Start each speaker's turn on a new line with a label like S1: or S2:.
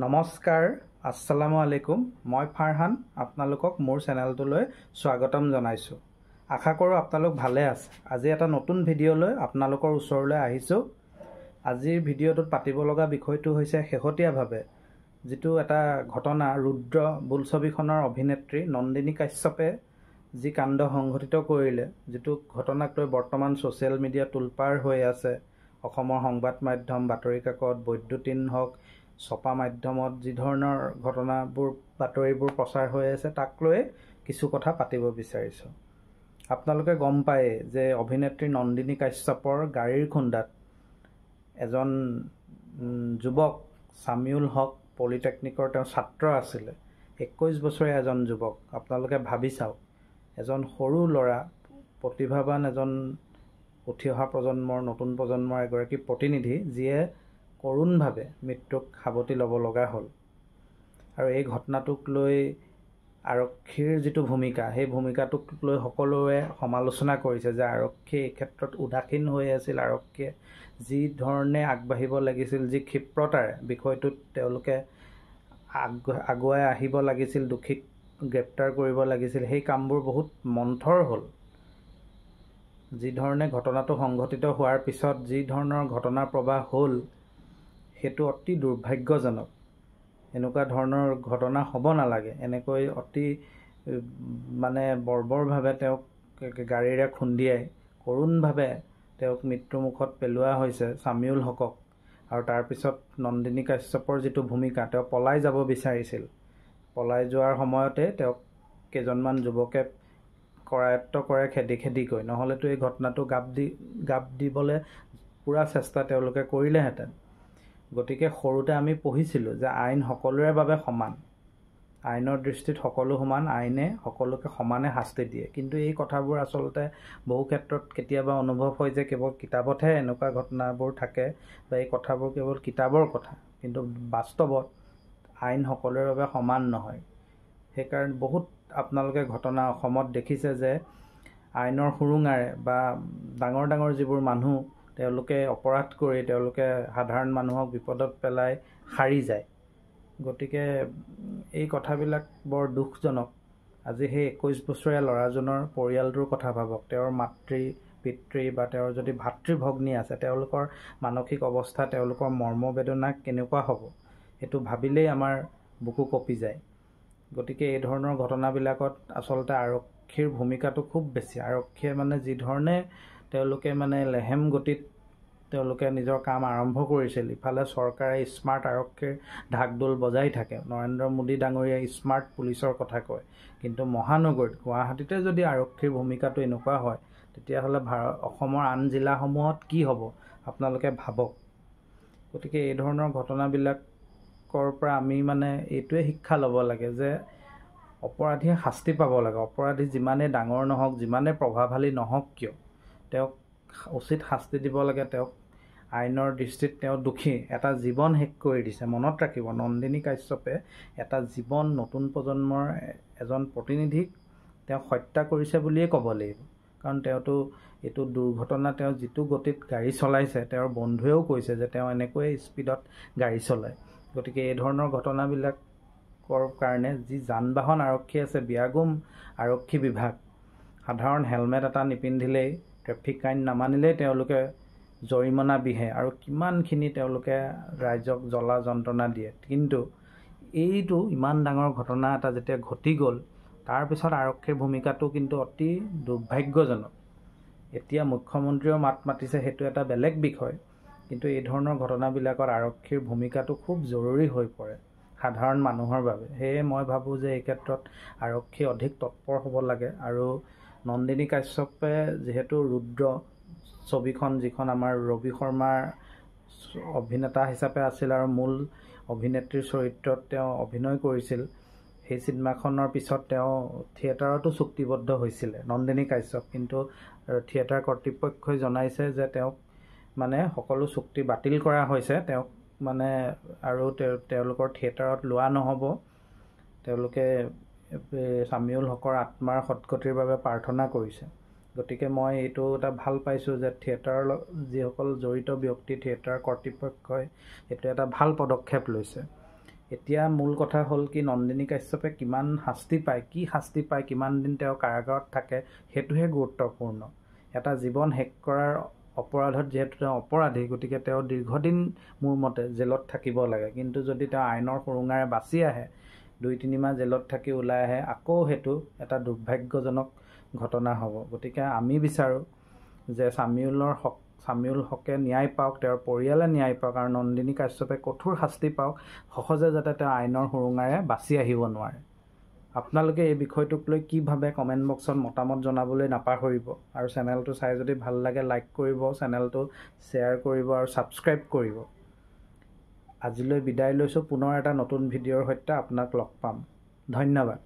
S1: নমস্কাৰ, আসসালামু আলাইকুম। মই ফাৰহান আপোনালোকক মোৰ চেনেলটোলৈ স্বাগতম জনাইছোঁ। আশা কৰোঁ আপোনালোক ভালে আছে। আজি এটা নতুন ভিডিঅ' লৈ আপোনালোকৰ ওচৰলৈ আহিছোঁ। আজিৰ ভিডিঅ'টোত পাতিব লগা বিষয়টো হৈছে শেহতীয়াভাৱে যিটো এটা ঘটনা ৰুদ্ৰ বোলছবিখনৰ অভিনেত্ৰী নন্দিনী কাশ্যপে যি কাণ্ড সংঘটিত কৰিলে, যিটো ঘটনাক লৈ বৰ্তমান ছ'চিয়েল মিডিয়া তোলপাৰ হৈ আছে। অসমৰ সংবাদ মাধ্যম, বাতৰি কাকত, বৈদ্যুতিন হওক, ছপা মাধ্যমত যি ধৰণৰ ঘটনাবোৰ বাতৰিবোৰ প্ৰচাৰ হৈ আছে, তাক লৈ কিছু কথা পাতিব বিচাৰিছোঁ। আপোনালোকে গম পায় যে অভিনেত্ৰী নন্দিনী কাশ্যপৰ গাড়ীৰ খুন্দাত এজন যুৱক ছামিউল হক, পলিটেকনিকৰ তেওঁ ছাত্ৰ আছিলে, 21 বছৰীয়া এজন যুৱক। আপোনালোকে ভাবি চাওক, এজন সৰু ল'ৰা, প্ৰতিভাৱান এজন উঠি অহা প্ৰজন্মৰ, নতুন প্ৰজন্মৰ এগৰাকী প্ৰতিনিধি, যিয়ে কৰুণভাৱে মৃত্যুক সাৱটি ল'ব লগা হ'ল। আৰু এই ঘটনাটোক লৈ আৰক্ষীৰ যিটো ভূমিকা, সেই ভূমিকাটোক লৈ সকলোৱে সমালোচনা কৰিছে যে আৰক্ষী এই ক্ষেত্ৰত উদাসীন হৈ আছিল। আৰক্ষীয়ে যি ধৰণে আগবাঢ়িব লাগিছিল, যি ক্ষিপ্ৰতাৰে বিষয়টোত তেওঁলোকে আগুৱাই আহিব লাগিছিল, দোষীক গ্ৰেপ্তাৰ কৰিব লাগিছিল, সেই কামবোৰ বহুত মন্থৰ হ'ল। যি ধৰণে ঘটনাটো সংঘটিত হোৱাৰ পিছত যি ধৰণৰ ঘটনাৰ প্ৰবাহ হ'ল, সেইটো অতি দুৰ্ভাগ্যজনক। এনেকুৱা ধৰণৰ ঘটনা হ'ব নালাগে। এনেকৈ অতি বৰ্বৰভাৱে তেওঁক গাড়ীৰে খুন্দিয়াই কৰুণভাৱে তেওঁক মৃত্যুমুখত পেলোৱা হৈছে, ছামিউল হকক। আৰু তাৰপিছত নন্দিনী কাশ্যপৰ যিটো ভূমিকা, তেওঁ পলাই যাব বিচাৰিছিল। পলাই যোৱাৰ সময়তে তেওঁক কেইজনমান যুৱকে কৰায়ত্ব কৰে খেদি খেদি গৈ, নহ'লেতো এই ঘটনাটো গাপ দিবলৈ পূৰা চেষ্টা তেওঁলোকে কৰিলেহেঁতেন। গতিকে সৰুতে আমি পঢ়িছিলোঁ যে আইন সকলোৰে বাবে সমান, আইনৰ দৃষ্টিত সকলো সমান, আইনে সকলোকে সমানে শাস্তি দিয়ে। কিন্তু এই কথাবোৰ আচলতে বহু ক্ষেত্ৰত কেতিয়াবা অনুভৱ হয় যে কেৱল কিতাপতহে এনেকুৱা ঘটনাবোৰ থাকে, বা এই কথাবোৰ কেৱল কিতাপৰ কথা, কিন্তু বাস্তৱত আইন সকলোৰে বাবে সমান নহয়। সেইকাৰণে বহুত আপোনালোকে ঘটনা অসমত দেখিছে যে আইনৰ সুৰুঙাৰে বা ডাঙৰ ডাঙৰ যিবোৰ মানুহ, তেওঁলোকে অপৰাধ কৰি তেওঁলোকে সাধাৰণ মানুহক বিপদত পেলাই সাৰি যায়। গতিকে এই কথাবিলাক বৰ দুখজনক। আজি সেই 21 বছৰীয়া ল'ৰাজনৰ পৰিয়ালটোৰ কথা ভাবক। তেওঁৰ মাতৃ পিতৃ বা তেওঁৰ যদি ভাতৃ ভগ্নী আছে, তেওঁলোকৰ মানসিক অৱস্থা, তেওঁলোকৰ মৰ্মবেদনা কেনেকুৱা হ'ব, সেইটো ভাবিলেই আমাৰ বুকু কঁপি যায়। গতিকে এই ধৰণৰ ঘটনাবিলাকত আচলতে আৰক্ষীৰ ভূমিকাটো খুব বেছি। আৰক্ষীয়ে যি ধৰণে তেওঁলোকে লেহেম গতিত তেওঁলোকে নিজৰ কাম আৰম্ভ কৰিছিল, ইফালে চৰকাৰে স্মাৰ্ট আৰক্ষীৰ ঢাকঢোল বজাই থাকে। নৰেন্দ্ৰ মোদী ডাঙৰীয়াই স্মাৰ্ট পুলিচৰ কথা কয়, কিন্তু মহানগৰীত গুৱাহাটীতে যদি আৰক্ষীৰ ভূমিকাটো এনেকুৱা হয়, তেতিয়াহ'লে অসমৰ আন জিলাসমূহত কি হ'ব আপোনালোকে ভাবক। গতিকে এই ধৰণৰ ঘটনাবিলাকৰ পৰা আমি এইটোৱে শিক্ষা ল'ব লাগে যে অপৰাধীয়ে শাস্তি পাব লাগে। অপৰাধী যিমানেই ডাঙৰ নহওক, যিমানেই প্ৰভাৱশালী নহওক কিয়, তেওঁক উচিত শাস্তি দিব লাগে। তেওঁক আইনৰ দৃষ্টিত তেওঁ দোষী। এটা জীৱন শেষ কৰি দিছে। মনত ৰাখিব, নন্দিনী কাশ্যপে এটা জীৱন, নতুন প্ৰজন্মৰ এজন প্ৰতিনিধিক তেওঁক হত্যা কৰিছে বুলিয়েই ক'ব লাগিব। কাৰণ তেওঁতো এইটো দুৰ্ঘটনা, তেওঁ যিটো গতিত গাড়ী চলাইছে, তেওঁৰ বন্ধুৱেও কৈছে যে তেওঁ এনেকৈয়ে স্পীডত গাড়ী চলায়। গতিকে এই ধৰণৰ ঘটনাবিলাকৰ কাৰণে যি যান বাহন আৰক্ষী আছে, বিয়াগোম আৰক্ষী বিভাগ, সাধাৰণ হেলমেট এটা নিপিন্ধিলেই, ট্ৰেফিক আইন নামানিলেই তেওঁলোকে জৰিমনা বিহে আৰু কিমানখিনি তেওঁলোকে ৰাইজক জ্বলা যন্ত্ৰণা দিয়ে। কিন্তু এইটো ইমান ডাঙৰ ঘটনা এটা যেতিয়া ঘটি গ'ল, তাৰপিছত আৰক্ষীৰ ভূমিকাটো কিন্তু অতি দুৰ্ভাগ্যজনক। এতিয়া মুখ্যমন্ত্ৰীয়েও মাত মাতিছে, সেইটো এটা বেলেগ বিষয়। কিন্তু এই ধৰণৰ ঘটনাবিলাকত আৰক্ষীৰ ভূমিকাটো খুব জৰুৰী হৈ পৰে সাধাৰণ মানুহৰ বাবে। সেয়ে মই ভাবোঁ যে এই ক্ষেত্ৰত আৰক্ষী অধিক তৎপৰ হ'ব লাগে। আৰু নন্দিনী কাশ্যপে যিহেতু ৰুদ্ৰ ছবিখন, যিখন আমাৰ ৰবি শৰ্মাৰ অভিনেতা হিচাপে আছিল আৰু মূল অভিনেত্ৰীৰ চৰিত্ৰত তেওঁ অভিনয় কৰিছিল, সেই চিনেমাখনৰ পিছত তেওঁ থিয়েটাৰতো চুক্তিবদ্ধ হৈছিলে নন্দিনী কাশ্যপ। কিন্তু থিয়েটাৰ কৰ্তৃপক্ষই জনাইছে যে তেওঁক সকলো চুক্তি বাতিল কৰা হৈছে। তেওঁক আৰু তেওঁলোকৰ থিয়েটাৰত লোৱা নহ'ব। তেওঁলোকে ছামিউল হকৰ আত্মাৰ সদ্গতিৰ বাবে প্ৰাৰ্থনা কৰিছে। গতিকে মই এইটো এটা ভাল পাইছোঁ যে থিয়েটাৰৰ যিসকল জড়িত ব্যক্তি, থিয়েটাৰ কৰ্তৃপক্ষই এইটো এটা ভাল পদক্ষেপ লৈছে। এতিয়া মূল কথা হ'ল কি নন্দিনী কাশ্যপে কিমান শাস্তি পায়, কি শাস্তি পায়, কিমান দিন তেওঁ কাৰাগাৰত থাকে, সেইটোহে গুৰুত্বপূৰ্ণ। এটা জীৱন শেষ কৰাৰ অপৰাধত যিহেতু তেওঁ অপৰাধী, গতিকে তেওঁ দীৰ্ঘদিন মোৰ মতে জেলত থাকিব লাগে। কিন্তু যদি তেওঁ আইনৰ সুৰুঙাৰে বাচি আহে, 2-3 মাহ জেলত থাকি ওলাই আহে, আকৌ সেইটো এটা দুৰ্ভাগ্যজনক ঘটনা হ'ব। গতিকে আমি বিচাৰোঁ যে চামিউল হকে ন্যায় পাওক, তেওঁৰ পৰিয়ালে ন্যায় পাওক, আৰু নন্দিনী কাশ্যপে কঠোৰ শাস্তি পাওক, সহজে যাতে তেওঁ আইনৰ সুৰুঙাৰে বাচি আহিব নোৱাৰে। আপোনালোকে এই বিষয়টোক লৈ কি ভাবে কমেণ্ট বক্সত মতামত জনাবলৈ নাপাহৰিব। আৰু চেনেলটো চাই যদি ভাল লাগে লাইক কৰিব, চেনেলটো শ্বেয়াৰ কৰিব আৰু ছাবস্ক্ৰাইব কৰিব। আজিলৈ বিদায় লৈছোঁ, পুনৰ এটা নতুন ভিডিঅ'ৰ সৈতে আপোনাক লগ পাম। ধন্যবাদ।